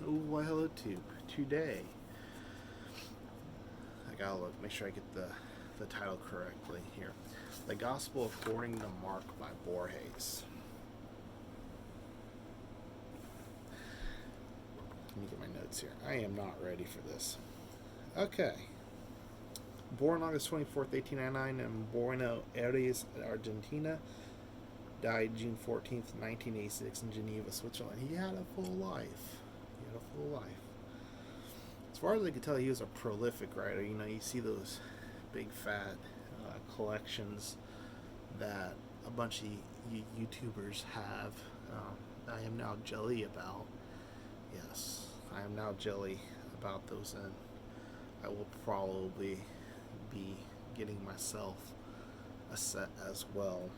Why hello tube. Today, I gotta look, make sure I get the title correctly here. The Gospel According to Mark by Borges. Let me get my notes here. I am not ready for this. Okay. Born August 24th, 1899 in Buenos Aires, Argentina. Died June 14th, 1986 in Geneva, Switzerland. He had a full life. As far as I could tell, he was a prolific writer. You know, you see those big fat collections that a bunch of YouTubers have. I am now jelly about. Yes, I am now jelly about those, and I will probably be getting myself a set as well.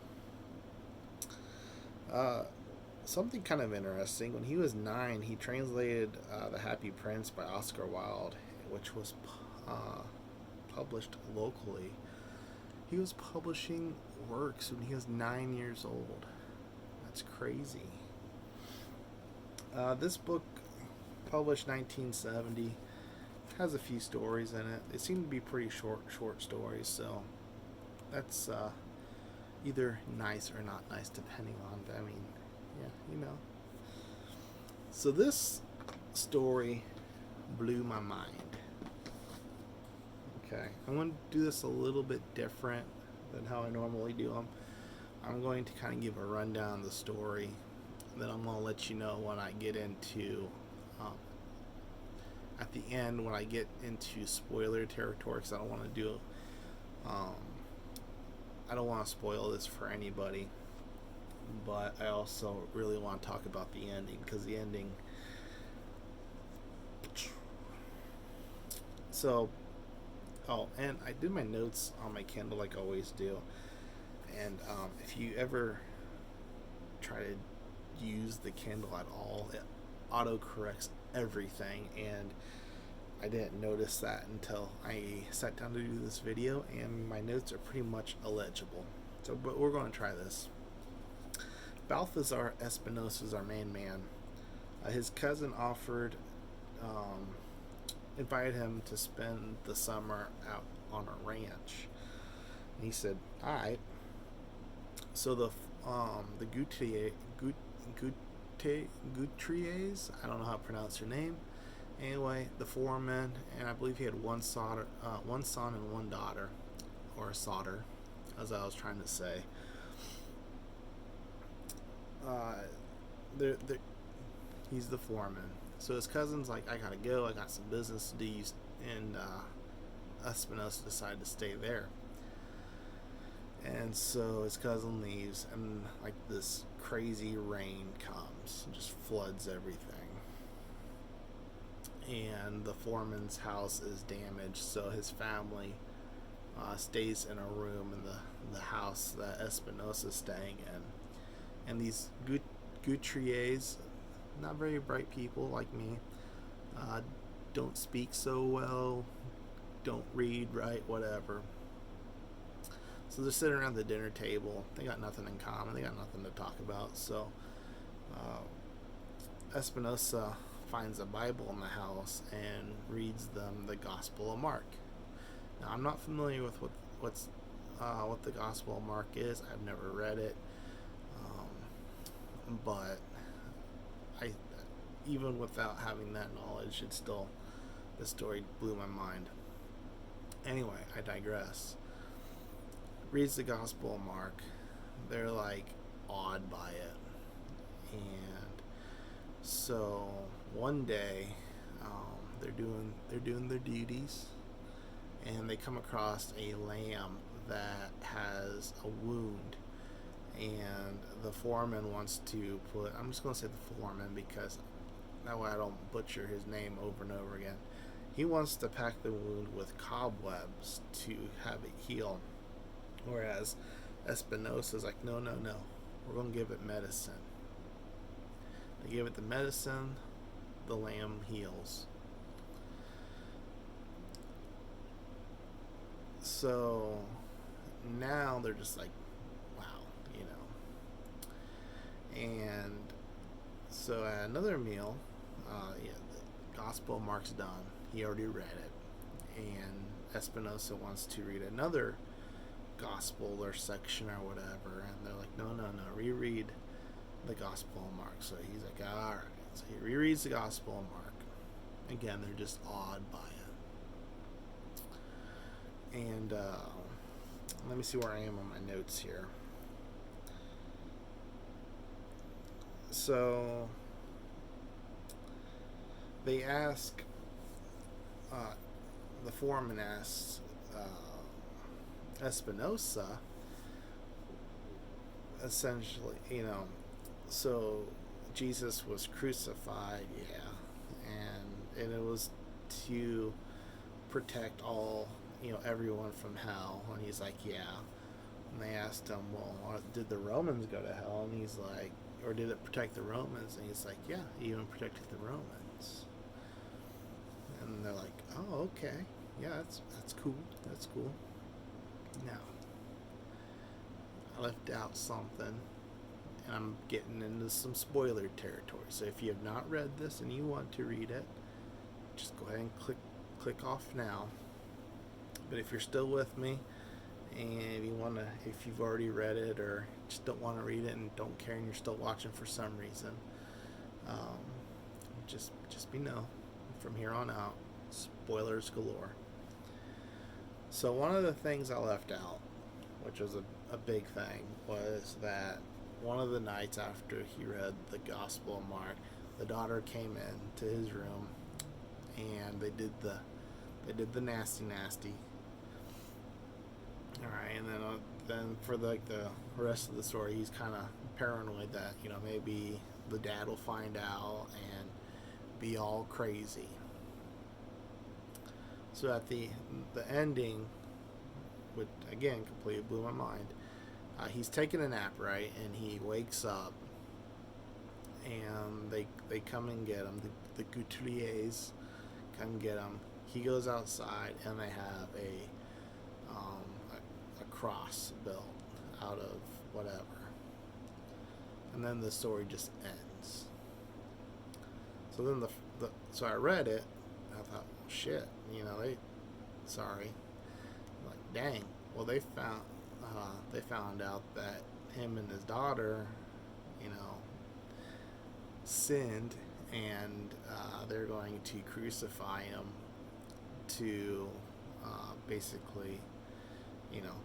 Something kind of interesting. When he was 9, he translated The Happy Prince by Oscar Wilde, which was published locally. He was publishing works when he was 9 years old. That's crazy. This book, published 1970, has a few stories in it. They seem to be pretty short stories, so that's either nice or not nice, depending on, yeah. So this story blew my mind. Okay, I'm going to do this a little bit different than how I normally do them. I'm going to kind of give a rundown of the story, then I'm going to let you know when I get into at the end, when I get into spoiler territory, because I don't want to do I don't want to spoil this for anybody, but I also really want to talk about the ending, because the ending. So, and I did my notes on my Kindle like I always do, and if you ever try to use the Kindle at all, it auto corrects everything, and I didn't notice that until I sat down to do this video, and my notes are pretty much illegible. So, but we're going to try this. Balthazar Espinosa is our main man. His cousin invited him to spend the summer out on a ranch. And he said, "All right." So the Gutriers, I don't know how to pronounce her name. Anyway, the foreman, and I believe he had one son and one daughter, or a solder, as I was trying to say. He's the foreman. So his cousin's like, "I gotta go. I got some business to do," and Espinosa decided to stay there. And so his cousin leaves, and like this crazy rain comes and just floods everything. And the foreman's house is damaged, so his family stays in a room in the house that Espinosa is staying in. And these Gutriers, not very bright people like me, don't speak so well, don't read right, whatever. So they're sitting around the dinner table. They got nothing in common. They got nothing to talk about. So Espinosa finds a Bible in the house and reads them the Gospel of Mark. Now, I'm not familiar with what the Gospel of Mark is. I've never read it, but even without having that knowledge, the story blew my mind. Anyway, I digress. Reads the Gospel of Mark. They're like awed by it, and so one day they're doing their duties, and they come across a lamb that has a wound, and the foreman wants to put, I'm just going to say the foreman because that way I don't butcher his name over and over again. He wants to pack the wound with cobwebs to have it heal, whereas Espinosa's like, no, we're going to give it medicine. They give it the medicine, the lamb heals. So now they're just like, wow, And so at another meal, Gospel of Mark's done. He already read it. And Espinosa wants to read another gospel or section or whatever. And they're like, no, reread the Gospel of Mark. So he's like, all right. So he rereads the Gospel of Mark. Again, they're just awed by it. And let me see where I am on my notes here. So they ask, the foreman asks Espinosa, essentially, so Jesus was crucified, and it was to protect all, everyone from hell. And he's like, yeah. And they asked him, well, did the Romans go to hell? And he's like, or did it protect the Romans? And he's like, yeah, it even protected the Romans. And they're like, oh, okay. Yeah, that's cool. That's cool. Now, I left out something, and I'm getting into some spoiler territory. So if you have not read this and you want to read it, just go ahead and click off now. But if you're still with me, and if you've already read it or just don't want to read it and don't care and you're still watching for some reason, just know from here on out, spoilers galore. So one of the things I left out, which was a big thing, was that one of the nights after he read the Gospel of Mark, the daughter came in to his room, and they did the nasty. All right, and then for the rest of the story, he's kind of paranoid that maybe the dad will find out and be all crazy. So at the ending, which again completely blew my mind, he's taking a nap, right, and he wakes up, and they come and get him. The Couturiers come get him. He goes outside, and they have a cross built out of whatever, and then the story just ends. So then so I read it, and I thought, well, shit, sorry, like, dang. Well, they found out that him and his daughter, sinned, and they're going to crucify him to basically,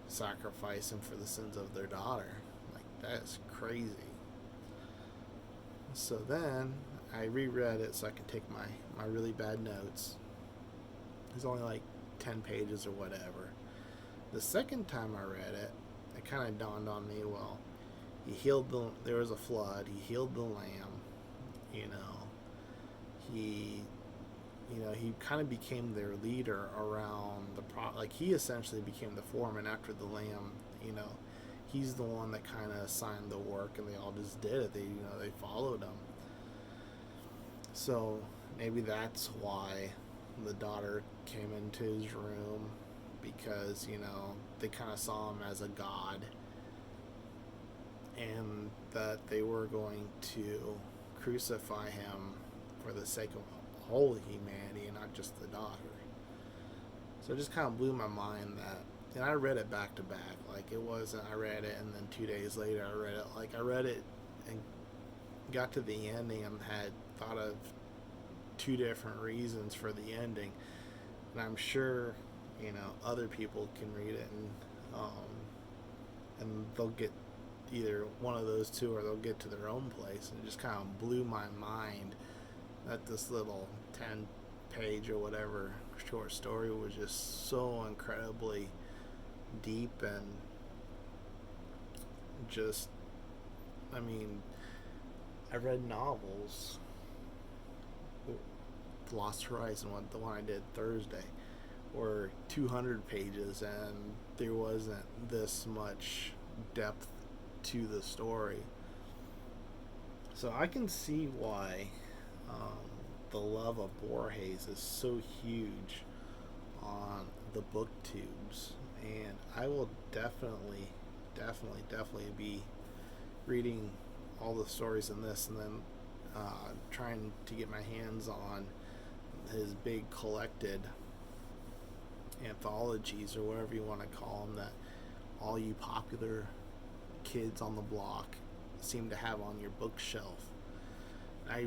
sacrifice him for the sins of their daughter. Like, that's crazy. So then I reread it so I can take my really bad notes. It's only like 10 pages or whatever. The second time I read it, it kind of dawned on me, well, there was a flood, he healed the lamb, he kind of became their leader around he essentially became the foreman after the lamb, he's the one that kind of assigned the work, and they all just did it. They followed him. So maybe that's why the daughter came into his room, because they kind of saw him as a god, and that they were going to crucify him for the sake of whole humanity and not just the daughter. So it just kind of blew my mind that, and I read it back to back. Like, it wasn't I read it and then 2 days later I read it. Like, I read it and got to the ending and had thought of 2 different reasons for the ending, and I'm sure other people can read it and they'll get either one of those 2, or they'll get to their own place. And it just kind of blew my mind that this little 10-page or whatever short story was just so incredibly deep, and just, I mean, I read novels. Lost Horizon, the one I did Thursday, were 200 pages, and there wasn't this much depth to the story. So I can see why the love of Borges is so huge on the booktubes, and I will definitely be reading all the stories in this, and then trying to get my hands on his big collected anthologies, or whatever you want to call them, that all you popular kids on the block seem to have on your bookshelf. I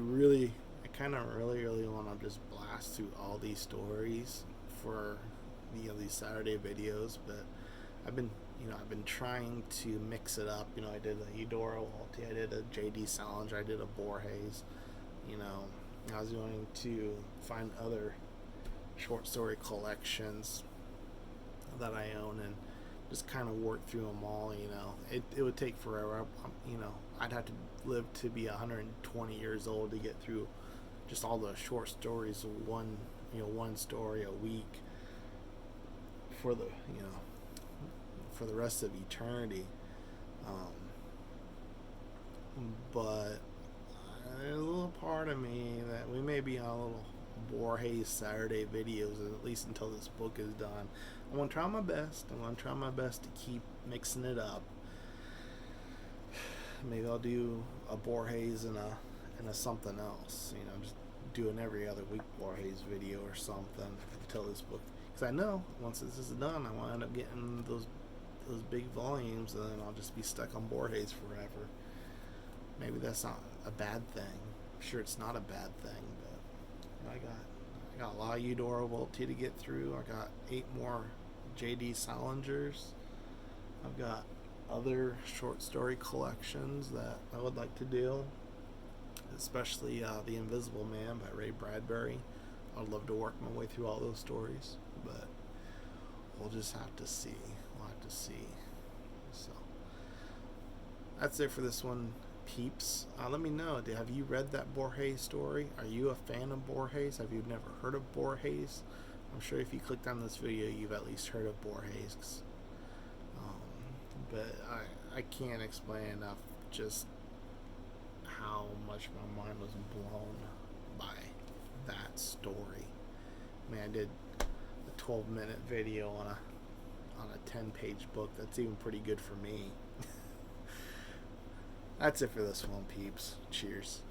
kind of really want to just blast through all these stories for these Saturday videos, but I've been trying to mix it up. I did a Eudora Walty, I did a J.D. Salinger, I did a Borges. I was going to find other short story collections that I own and just kind of work through them all. It would take forever. I'd have to live to be 120 years old to get through just all the short stories of one story a week for the rest of eternity. But there's a little part of me that we may be on a little Borges Saturday videos, at least until this book is done. I'm going to try my best. To keep mixing it up. Maybe I'll do a Borges and a something else. Just do an every other week Borges video or something until this book. Because I know once this is done, I want to end up getting those big volumes, and then I'll just be stuck on Borges forever. Maybe that's not a bad thing. I'm sure it's not a bad thing, but I got a lot of Eudora Walty to get through. I got 8 more J.D. Salingers. I've got other short story collections that I would like to do, especially The Invisible Man by Ray Bradbury. I'd love to work my way through all those stories, but we'll just have to see. So that's it for this one, peeps. Let me know, have you read that Borges story? Are you a fan of Borges? Have you never heard of Borges? I'm sure if you clicked on this video, you've at least heard of Borges. But I can't explain enough just how much my mind was blown by that story. I did a 12-minute video on a 10-page book. That's even pretty good for me. That's it for this one, peeps. Cheers.